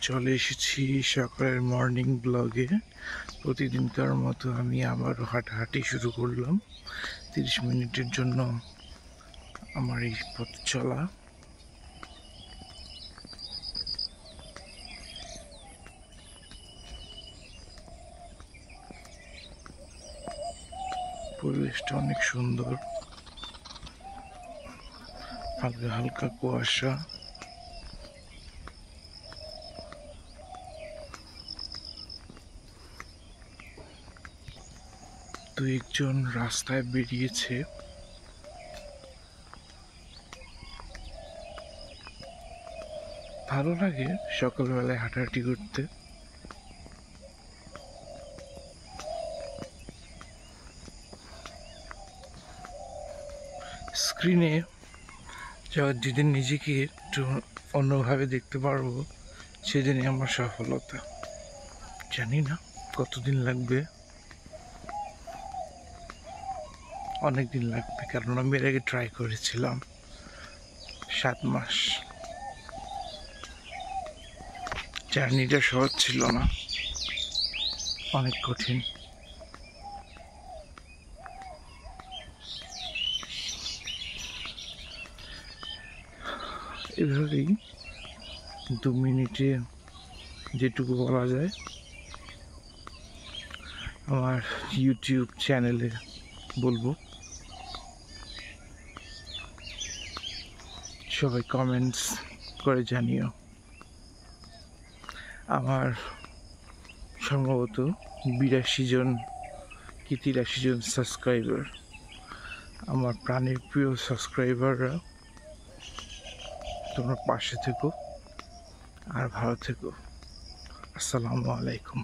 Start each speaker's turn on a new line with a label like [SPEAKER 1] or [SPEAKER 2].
[SPEAKER 1] চলে এসেছি সকালের মর্নিং ব্লগে। প্রতিদিনকার মতো আমি আবারও হাঁটাহাঁটি শুরু করলাম। 30 মিনিটের জন্য আমার এই পথ চলা। পরিবেশটা অনেক সুন্দর, হালকা হালকা কুয়াশা। দু একজন রাস্তায় বেরিয়েছে। ভালো লাগে সকালবেলায় হাঁটাহাঁটি করতে। স্ক্রিনে যেদিন নিজেকে একটু অন্যভাবে দেখতে পারবো সেদিনই আমার সফলতা। জানি না কতদিন লাগবে, অনেক দিন লাগবে, কারণ আমি এর আগে ট্রাই করেছিলাম 7 মাস। জার্নিটা সহজ ছিল না, অনেক কঠিন। এভাবেই 2 মিনিটে যেটুকু বলা যায় আমার ইউটিউব চ্যানেলে বলবো। সবাই কমেন্টস করে জানিও। আমার সম্ভবত 82 জন কি 83 জন সাবস্ক্রাইবার। আমার প্রাণের প্রিয় সাবস্ক্রাইবাররা, তোমরা পাশে থেকো আর ভালো থেকো। আসসালামু আলাইকুম।